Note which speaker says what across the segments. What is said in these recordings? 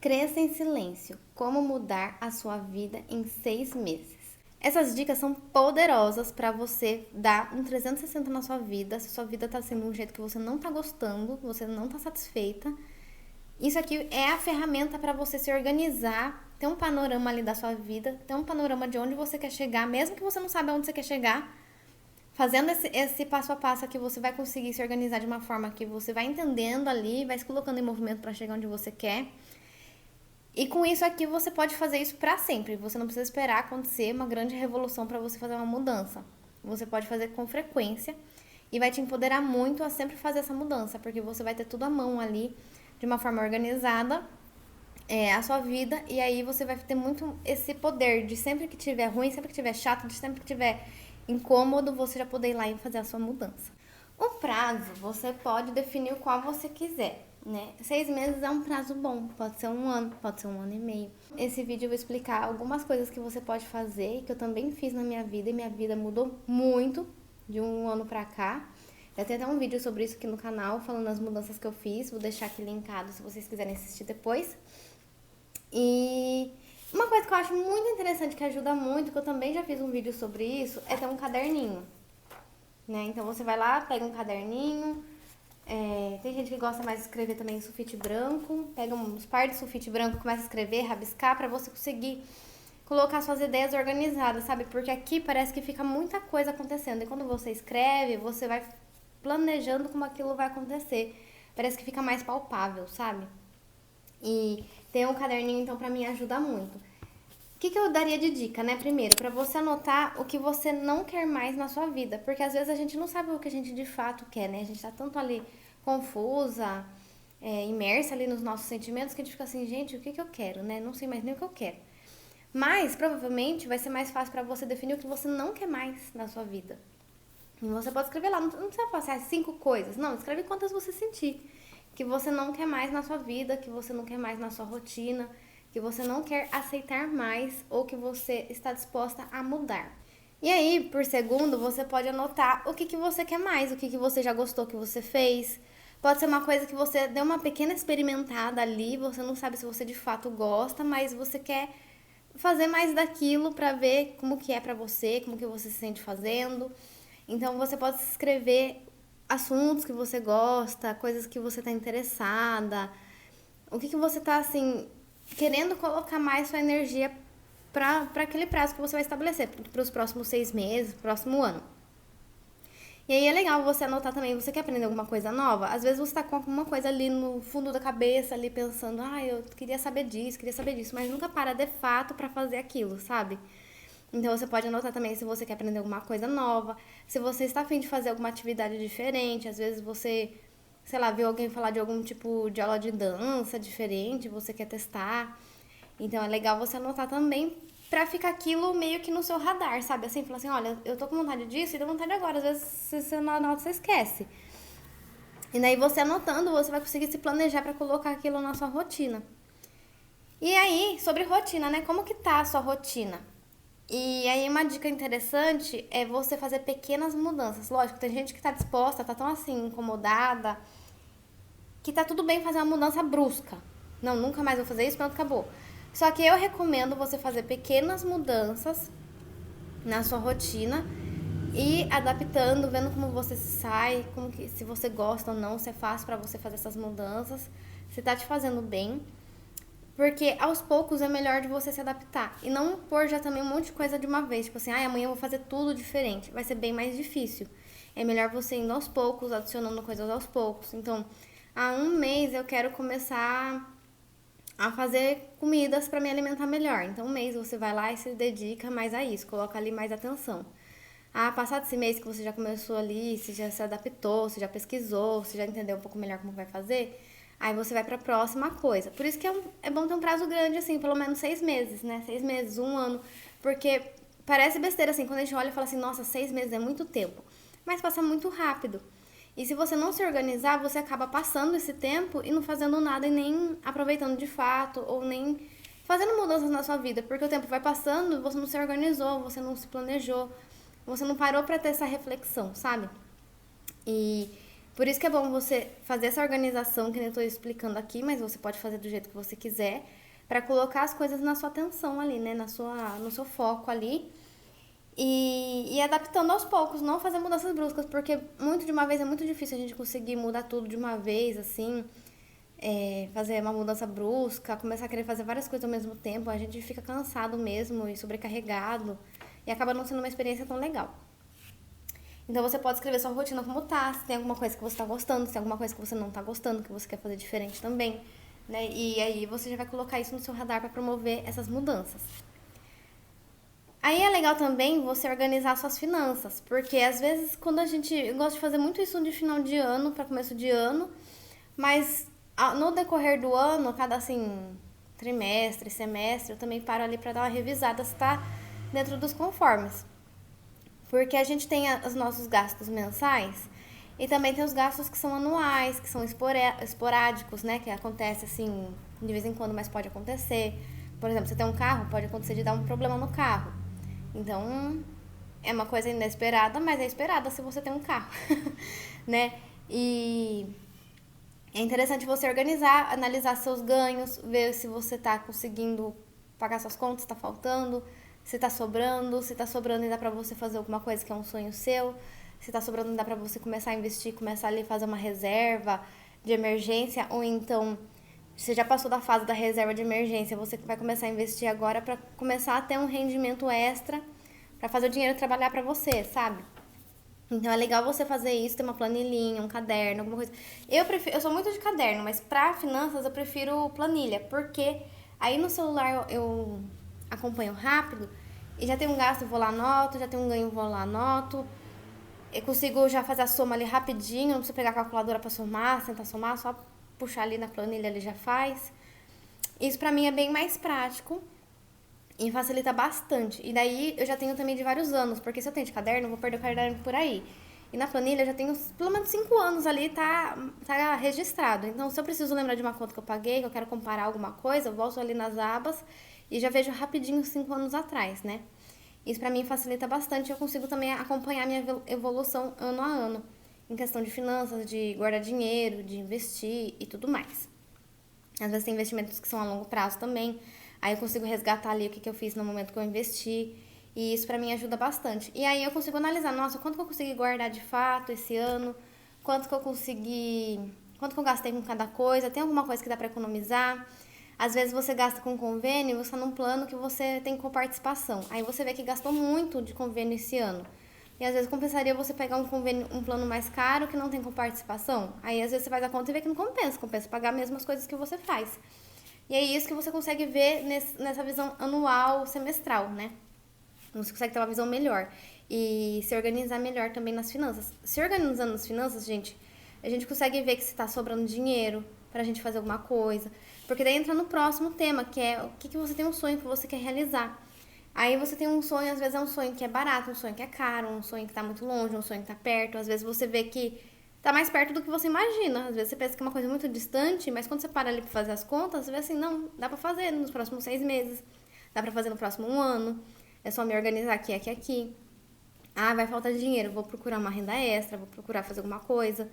Speaker 1: Cresça em silêncio. Como mudar a sua vida em 6 meses. Essas dicas são poderosas para você dar um 360 na sua vida. Se sua vida tá sendo um jeito que você não tá gostando, você não tá satisfeita, isso aqui é a ferramenta para você se organizar, ter um panorama ali da sua vida, ter um panorama de onde você quer chegar, mesmo que você não saiba onde você quer chegar. Fazendo esse passo a passo aqui, você vai conseguir se organizar de uma forma que você vai entendendo ali, vai se colocando em movimento para chegar onde você quer. E com isso aqui, você pode fazer isso para sempre. Você não precisa esperar acontecer uma grande revolução para você fazer uma mudança. Você pode fazer com frequência e vai te empoderar muito a sempre fazer essa mudança, porque você vai ter tudo à mão ali, de uma forma organizada, a sua vida, e aí você vai ter muito esse poder de sempre que tiver ruim, sempre que tiver chato, de sempre que tiver incômodo, você já poder ir lá e fazer a sua mudança. O prazo, você pode definir o qual você quiser, né? 6 meses é um prazo bom, pode ser 1 ano, pode ser 1 ano e meio. Esse vídeo eu vou explicar algumas coisas que você pode fazer, que eu também fiz na minha vida, e minha vida mudou muito de 1 ano pra cá. Já tem até um vídeo sobre isso aqui no canal, falando as mudanças que eu fiz, vou deixar aqui linkado se vocês quiserem assistir depois. E uma coisa que eu acho muito interessante, que ajuda muito, que eu também já fiz um vídeo sobre isso, é ter um caderninho, né? Então você vai lá, pega um caderninho, tem gente que gosta mais de escrever também em sulfite branco, pega uns par de sulfite branco, começa a escrever, rabiscar, pra você conseguir colocar suas ideias organizadas, sabe? Porque aqui parece que fica muita coisa acontecendo, e quando você escreve, você vai planejando como aquilo vai acontecer, parece que fica mais palpável, sabe? E ter um caderninho, então, pra mim ajuda muito. O que eu daria de dica, né? Primeiro, pra você anotar o que você não quer mais na sua vida. Porque às vezes a gente não sabe o que a gente de fato quer, né? A gente tá tanto ali confusa, imersa ali nos nossos sentimentos, que a gente fica assim, gente, o que eu quero, né? Não sei mais nem o que eu quero. Mas, provavelmente, vai ser mais fácil pra você definir o que você não quer mais na sua vida. E você pode escrever lá, não precisa passar 5 coisas. Não, escreve quantas você sentir. Que você não quer mais na sua vida, que você não quer mais na sua rotina, que você não quer aceitar mais ou que você está disposta a mudar. E aí, por segundo, você pode anotar o que você quer mais, o que você já gostou que você fez. Pode ser uma coisa que você deu uma pequena experimentada ali, você não sabe se você de fato gosta, mas você quer fazer mais daquilo pra ver como que é pra você, como que você se sente fazendo. Então você pode escrever assuntos que você gosta, coisas que você tá interessada, o que você tá assim querendo colocar mais sua energia para aquele prazo que você vai estabelecer para os próximos 6 meses, próximo ano. E aí é legal você anotar também, você quer aprender alguma coisa nova? Às vezes você tá com alguma coisa ali no fundo da cabeça, ali pensando, eu queria saber disso, mas nunca para de fato para fazer aquilo, sabe? Então você pode anotar também se você quer aprender alguma coisa nova, se você está a fim de fazer alguma atividade diferente, às vezes você, sei lá, viu alguém falar de algum tipo de aula de dança diferente, você quer testar. Então é legal você anotar também pra ficar aquilo meio que no seu radar, sabe? Assim, falar assim, olha, eu tô com vontade disso e dou vontade agora. Às vezes se você não anota, você esquece. E daí você anotando, você vai conseguir se planejar pra colocar aquilo na sua rotina. E aí, sobre rotina, né? Como que tá a sua rotina? E aí uma dica interessante é você fazer pequenas mudanças. Lógico, tem gente que tá disposta, tá tão assim, incomodada, que tá tudo bem fazer uma mudança brusca. Não, nunca mais vou fazer isso, pronto, acabou. Só que eu recomendo você fazer pequenas mudanças na sua rotina e adaptando, vendo como você se sai, como que, se você gosta ou não, se é fácil pra você fazer essas mudanças, se tá te fazendo bem. Porque aos poucos é melhor de você se adaptar. E não pôr já também um monte de coisa de uma vez. Tipo assim, amanhã eu vou fazer tudo diferente. Vai ser bem mais difícil. É melhor você indo aos poucos, adicionando coisas aos poucos. Então, há 1 mês eu quero começar a fazer comidas para me alimentar melhor. Então, 1 mês você vai lá e se dedica mais a isso. Coloca ali mais atenção. Passado esse mês que você já começou ali, você já se adaptou, você já pesquisou, você já entendeu um pouco melhor como vai fazer, aí você vai pra próxima coisa. Por isso que é bom ter um prazo grande, assim, pelo menos 6 meses, né? 6 meses, 1 ano. Porque parece besteira, assim, quando a gente olha e fala assim, nossa, 6 meses é muito tempo. Mas passa muito rápido. E se você não se organizar, você acaba passando esse tempo e não fazendo nada e nem aproveitando de fato, ou nem fazendo mudanças na sua vida. Porque o tempo vai passando e você não se organizou, você não se planejou, você não parou pra ter essa reflexão, sabe? E Por isso que é bom você fazer essa organização que eu tô explicando aqui, mas você pode fazer do jeito que você quiser, para colocar as coisas na sua atenção ali, né? No seu foco ali. E adaptando aos poucos, não fazer mudanças bruscas, porque muito de uma vez é muito difícil a gente conseguir mudar tudo de uma vez, assim, fazer uma mudança brusca, começar a querer fazer várias coisas ao mesmo tempo, a gente fica cansado mesmo e sobrecarregado, e acaba não sendo uma experiência tão legal. Então você pode escrever sua rotina como tá, se tem alguma coisa que você tá gostando, se tem alguma coisa que você não tá gostando, que você quer fazer diferente também, né? E aí você já vai colocar isso no seu radar para promover essas mudanças. Aí é legal também você organizar suas finanças, porque às vezes quando eu gosto de fazer muito isso de final de ano para começo de ano, mas no decorrer do ano, cada assim trimestre, semestre, eu também paro ali para dar uma revisada se tá dentro dos conformes. Porque a gente tem os nossos gastos mensais e também tem os gastos que são anuais, que são esporádicos, né? Que acontece assim de vez em quando, mas pode acontecer. Por exemplo, você tem um carro, pode acontecer de dar um problema no carro. Então, é uma coisa inesperada, mas é esperada se você tem um carro, né? E é interessante você organizar, analisar seus ganhos, ver se você tá conseguindo pagar suas contas, se tá faltando, se tá sobrando e dá pra você fazer alguma coisa que é um sonho seu, se tá sobrando e dá pra você começar a investir, começar ali a fazer uma reserva de emergência, ou então você já passou da fase da reserva de emergência, você vai começar a investir agora pra começar a ter um rendimento extra pra fazer o dinheiro trabalhar pra você, sabe? Então é legal você fazer isso, ter uma planilhinha, um caderno, alguma coisa. Eu sou muito de caderno, mas pra finanças eu prefiro planilha, porque aí no celular eu acompanho rápido e já tem um gasto, eu vou lá anoto, já tem um ganho, eu vou lá anoto. Eu consigo já fazer a soma ali rapidinho, não preciso pegar a calculadora pra somar, tentar somar, só puxar ali na planilha, ele já faz. Isso pra mim é bem mais prático e facilita bastante. E daí eu já tenho também de vários anos, porque se eu tenho de caderno, eu vou perder o caderno por aí. E na planilha eu já tenho pelo menos 5 anos ali, tá registrado. Então, se eu preciso lembrar de uma conta que eu paguei, que eu quero comparar alguma coisa, eu volto ali nas abas e já vejo rapidinho 5 anos atrás, né? Isso pra mim facilita bastante, eu consigo também acompanhar minha evolução ano a ano, em questão de finanças, de guardar dinheiro, de investir e tudo mais. Às vezes tem investimentos que são a longo prazo também, aí eu consigo resgatar ali o que eu fiz no momento que eu investi, e isso pra mim ajuda bastante. E aí eu consigo analisar, nossa, quanto que eu consegui guardar de fato esse ano, quanto que eu gastei com cada coisa, tem alguma coisa que dá pra economizar. Às vezes você gasta com convênio, você tá num plano que você tem coparticipação. Aí você vê que gastou muito de convênio esse ano. E às vezes compensaria você pegar um convênio, um plano mais caro que não tem coparticipação. Aí às vezes você faz a conta e vê que não compensa, compensa pagar mesmo as coisas que você faz. E é isso que você consegue ver nessa visão anual, semestral, né? Você consegue ter uma visão melhor e se organizar melhor também nas finanças. Se organizando nas finanças, gente, a gente consegue ver que se tá sobrando dinheiro pra gente fazer alguma coisa. Porque daí entra no próximo tema, que é o que você tem um sonho que você quer realizar. Aí você tem um sonho, às vezes é um sonho que é barato, um sonho que é caro, um sonho que tá muito longe, um sonho que tá perto. Às vezes você vê que tá mais perto do que você imagina. Às vezes você pensa que é uma coisa muito distante, mas quando você para ali pra fazer as contas, você vê assim, não, dá pra fazer nos próximos 6 meses, dá pra fazer no próximo 1 ano, é só me organizar aqui, aqui, aqui. Ah, vai faltar dinheiro, vou procurar uma renda extra, vou procurar fazer alguma coisa.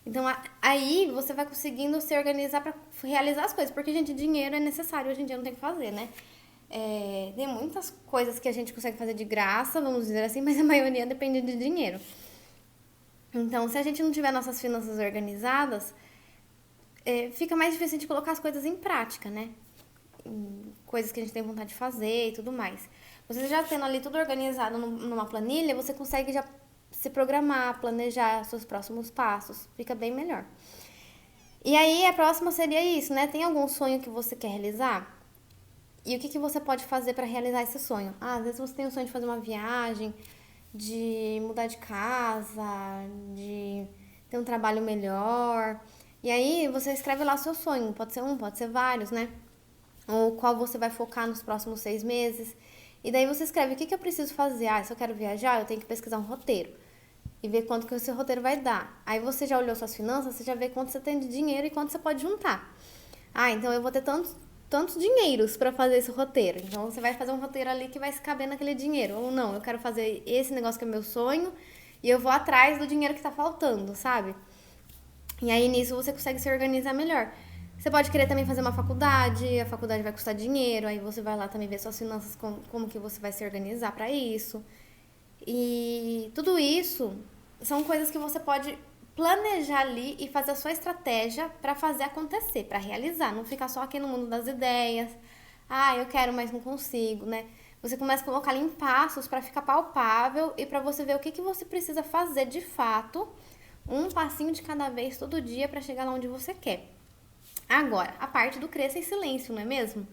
Speaker 1: Então, aí você vai conseguindo se organizar pra realizar as coisas, porque, gente, dinheiro é necessário, hoje em dia não tem o que fazer, né? Tem muitas coisas que a gente consegue fazer de graça, vamos dizer assim, mas a maioria depende de dinheiro. Então, se a gente não tiver nossas finanças organizadas, fica mais difícil de colocar as coisas em prática, né? Coisas que a gente tem vontade de fazer e tudo mais. Você já tendo ali tudo organizado numa planilha, você consegue já se programar, planejar seus próximos passos. Fica bem melhor. E aí, a próxima seria isso, né? Tem algum sonho que você quer realizar? E o que você pode fazer para realizar esse sonho? Ah, às vezes você tem o sonho de fazer uma viagem, de mudar de casa, de ter um trabalho melhor. E aí, você escreve lá o seu sonho. Pode ser um, pode ser vários, né? Ou qual você vai focar nos próximos 6 meses. E daí você escreve o que eu preciso fazer. Ah, se eu quero viajar, eu tenho que pesquisar um roteiro. E ver quanto que esse roteiro vai dar. Aí você já olhou suas finanças, você já vê quanto você tem de dinheiro e quanto você pode juntar. Ah, então eu vou ter tantos dinheiros para fazer esse roteiro. Então você vai fazer um roteiro ali que vai se caber naquele dinheiro. Ou não, eu quero fazer esse negócio que é meu sonho e eu vou atrás do dinheiro que tá faltando, sabe? E aí nisso você consegue se organizar melhor. Você pode querer também fazer uma faculdade, a faculdade vai custar dinheiro, aí você vai lá também ver suas finanças, como que você vai se organizar para isso. E tudo isso são coisas que você pode planejar ali e fazer a sua estratégia para fazer acontecer, para realizar, não ficar só aqui no mundo das ideias. Ah, eu quero, mas não consigo, né? Você começa a colocar ali em passos para ficar palpável e para você ver o que você precisa fazer de fato, um passinho de cada vez todo dia para chegar lá onde você quer. Agora, a parte do cresça em silêncio, não é mesmo?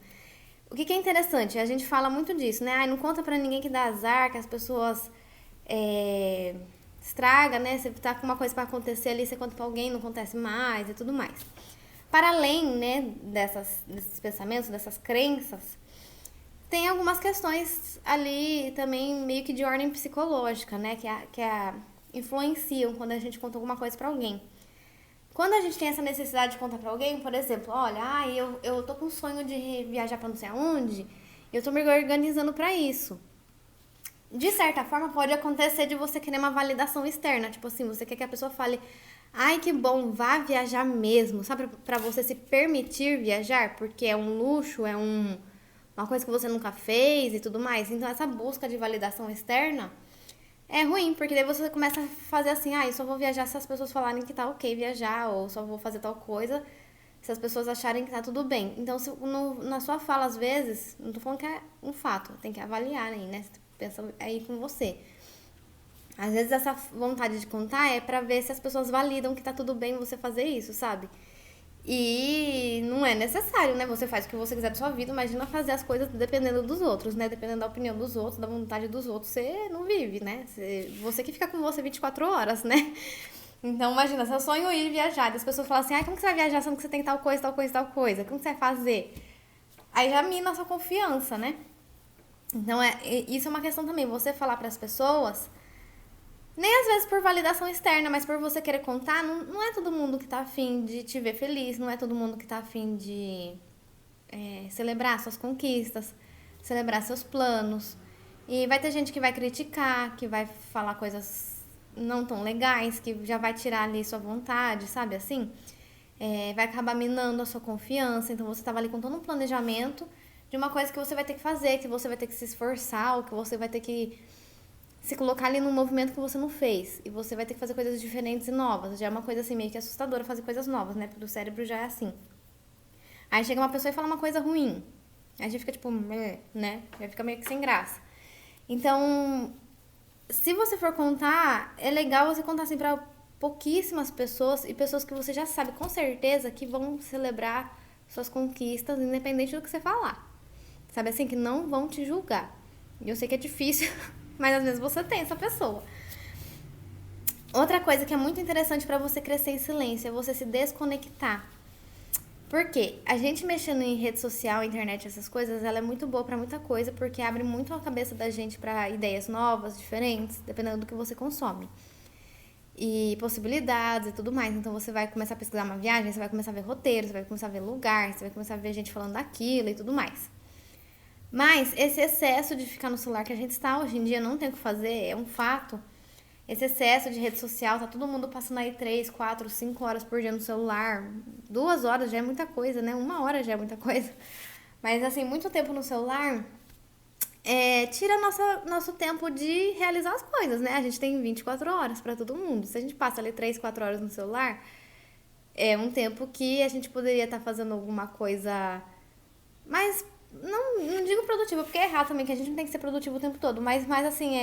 Speaker 1: O que é interessante? A gente fala muito disso, né? Ai, não conta pra ninguém que dá azar, que as pessoas estraga, né? Você tá com uma coisa pra acontecer ali, você conta pra alguém, não acontece mais e tudo mais. Para além, né, desses pensamentos, dessas crenças, tem algumas questões ali também meio que de ordem psicológica, né? Influenciam quando a gente conta alguma coisa pra alguém. Quando a gente tem essa necessidade de contar pra alguém, por exemplo, olha, eu tô com um sonho de viajar pra não sei aonde, eu tô me organizando pra isso. De certa forma, pode acontecer de você querer uma validação externa. Tipo assim, você quer que a pessoa fale, ai, que bom, vá viajar mesmo. Sabe, pra você se permitir viajar, porque é um luxo, uma coisa que você nunca fez e tudo mais. Então, essa busca de validação externa é ruim, porque daí você começa a fazer assim, eu só vou viajar se as pessoas falarem que tá ok viajar, ou só vou fazer tal coisa se as pessoas acharem que tá tudo bem. Então, na sua fala, às vezes, não tô falando que é um fato, tem que avaliar aí, né? Você pensa aí com você. Às vezes essa vontade de contar é pra ver se as pessoas validam que tá tudo bem você fazer isso, sabe? E não é necessário, né? Você faz o que você quiser da sua vida, imagina fazer as coisas dependendo dos outros, né? Dependendo da opinião dos outros, da vontade dos outros, você não vive, né? Você que fica com você 24 horas, né? Então, imagina, seu sonho é ir viajar, as pessoas falam assim, como que você vai viajar sendo que você tem tal coisa, tal coisa, tal coisa? Como que você vai fazer? Aí já mina a sua confiança, né? Então, isso é uma questão também, você falar para as pessoas, nem às vezes por validação externa, mas por você querer contar, não é todo mundo que tá afim de te ver feliz, não é todo mundo que tá afim de celebrar suas conquistas, celebrar seus planos. E vai ter gente que vai criticar, que vai falar coisas não tão legais, que já vai tirar ali sua vontade, sabe assim? Vai acabar minando a sua confiança. Então você tava ali com todo um planejamento de uma coisa que você vai ter que fazer, que você vai ter que se esforçar, ou que você vai ter que se colocar ali num movimento que você não fez. E você vai ter que fazer coisas diferentes e novas. Já é uma coisa assim meio que assustadora fazer coisas novas, né? Porque o cérebro já é assim. Aí chega uma pessoa e fala uma coisa ruim. Aí a gente fica tipo, né? Já fica meio que sem graça. Então, se você for contar, é legal você contar assim pra pouquíssimas pessoas e pessoas que você já sabe com certeza que vão celebrar suas conquistas, independente do que você falar. Sabe assim, que não vão te julgar. E eu sei que é difícil, mas às vezes você tem essa pessoa. Outra coisa que é muito interessante pra você crescer em silêncio é você se desconectar. Por quê? A gente mexendo em rede social, internet, essas coisas, ela é muito boa pra muita coisa, porque abre muito a cabeça da gente pra ideias novas, diferentes, dependendo do que você consome. E possibilidades e tudo mais. Então você vai começar a pesquisar uma viagem, você vai começar a ver roteiros, você vai começar a ver lugar, você vai começar a ver gente falando daquilo e tudo mais. Mas esse excesso de ficar no celular que a gente está hoje em dia, não tem o que fazer, é um fato. Esse excesso de rede social, tá todo mundo passando aí 3, 4, 5 horas por dia no celular. 2 horas já é muita coisa, né? 1 hora já é muita coisa. Mas assim, muito tempo no celular tira nosso tempo de realizar as coisas, né? A gente tem 24 horas pra todo mundo. Se a gente passa ali 3, 4 horas no celular, é um tempo que a gente poderia estar fazendo alguma coisa mais, não digo produtiva, porque é errado também, que a gente não tem que ser produtivo o tempo todo, mas mais assim,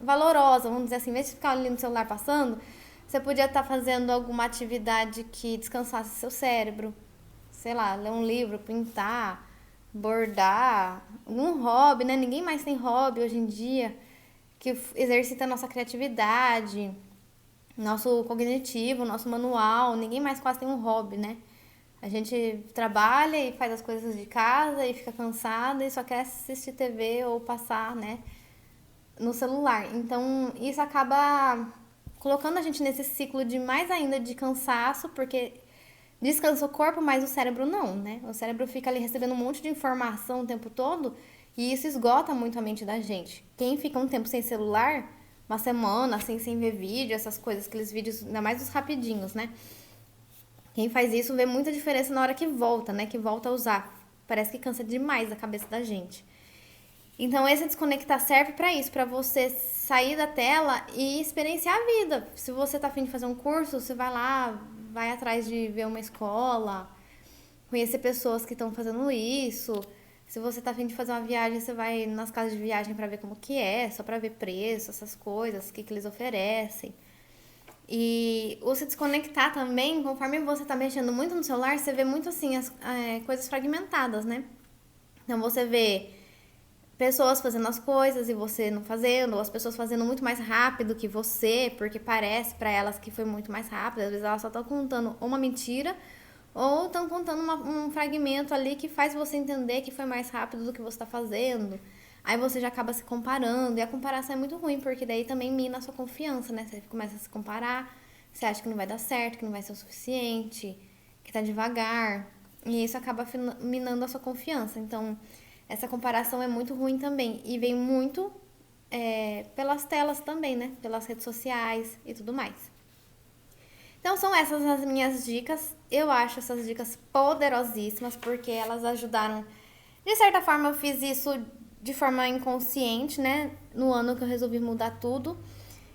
Speaker 1: valorosa, vamos dizer assim, em vez de ficar ali no celular passando, você podia estar fazendo alguma atividade que descansasse seu cérebro, sei lá, ler um livro, pintar, bordar, algum hobby, né? Ninguém mais tem hobby hoje em dia, que exercita a nossa criatividade, nosso cognitivo, nosso manual, ninguém mais quase tem um hobby, né? A gente trabalha e faz as coisas de casa e fica cansada e só quer assistir TV ou passar, né, no celular. Então, isso acaba colocando a gente nesse ciclo de mais ainda de cansaço, porque descansa o corpo, mas o cérebro não, né? O cérebro fica ali recebendo um monte de informação o tempo todo e isso esgota muito a mente da gente. Quem fica um tempo sem celular, uma semana, assim, sem ver vídeo, essas coisas, aqueles vídeos, ainda mais os rapidinhos, né? Quem faz isso vê muita diferença na hora que volta, né? Que volta a usar. Parece que cansa demais a cabeça da gente. Então, esse desconectar serve pra isso, pra você sair da tela e experienciar a vida. Se você tá afim de fazer um curso, você vai lá, vai atrás de ver uma escola, conhecer pessoas que estão fazendo isso. Se você tá afim de fazer uma viagem, você vai nas casas de viagem pra ver como que é, só pra ver preço, essas coisas, o que eles oferecem. E o se desconectar também, conforme você tá mexendo muito no celular, você vê muito assim as coisas fragmentadas, né? Então você vê pessoas fazendo as coisas e você não fazendo, ou as pessoas fazendo muito mais rápido que você, porque parece pra elas que foi muito mais rápido. Às vezes elas só estão contando uma mentira ou estão contando um fragmento ali que faz você entender que foi mais rápido do que você está fazendo. Aí você já acaba se comparando, e a comparação é muito ruim, porque daí também mina a sua confiança, né? Você começa a se comparar, você acha que não vai dar certo, que não vai ser o suficiente, que tá devagar, e isso acaba minando a sua confiança. Então, essa comparação é muito ruim também, e vem muito pelas telas também, né? Pelas redes sociais e tudo mais. Então são essas as minhas dicas. Eu acho essas dicas poderosíssimas porque elas ajudaram. De certa forma eu fiz isso de forma inconsciente, né? No ano que eu resolvi mudar tudo.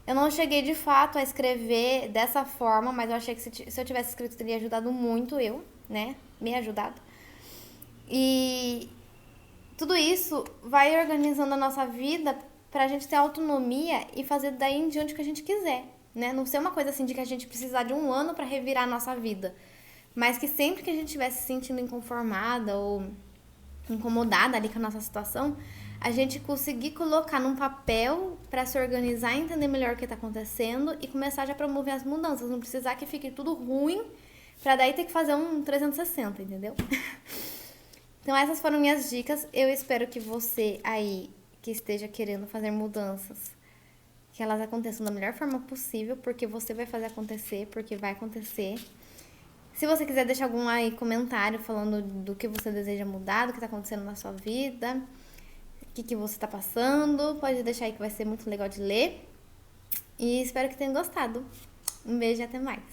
Speaker 1: Eu não cheguei de fato a escrever dessa forma, mas eu achei que se eu tivesse escrito teria ajudado muito eu, né? Me ajudado. E tudo isso vai organizando a nossa vida pra gente ter autonomia e fazer daí em diante o que a gente quiser, né? Não ser uma coisa assim de que a gente precisar de um ano pra revirar a nossa vida, mas que sempre que a gente estiver se sentindo inconformada ou incomodada ali com a nossa situação, a gente conseguir colocar num papel pra se organizar, entender melhor o que tá acontecendo e começar já a promover as mudanças, não precisar que fique tudo ruim pra daí ter que fazer um 360, entendeu? Então essas foram minhas dicas. Eu espero que você aí que esteja querendo fazer mudanças, que elas aconteçam da melhor forma possível, porque você vai fazer acontecer, porque vai acontecer. Se você quiser deixar algum aí comentário falando do que você deseja mudar, do que está acontecendo na sua vida, o que você está passando, pode deixar aí que vai ser muito legal de ler. E espero que tenham gostado. Um beijo e até mais.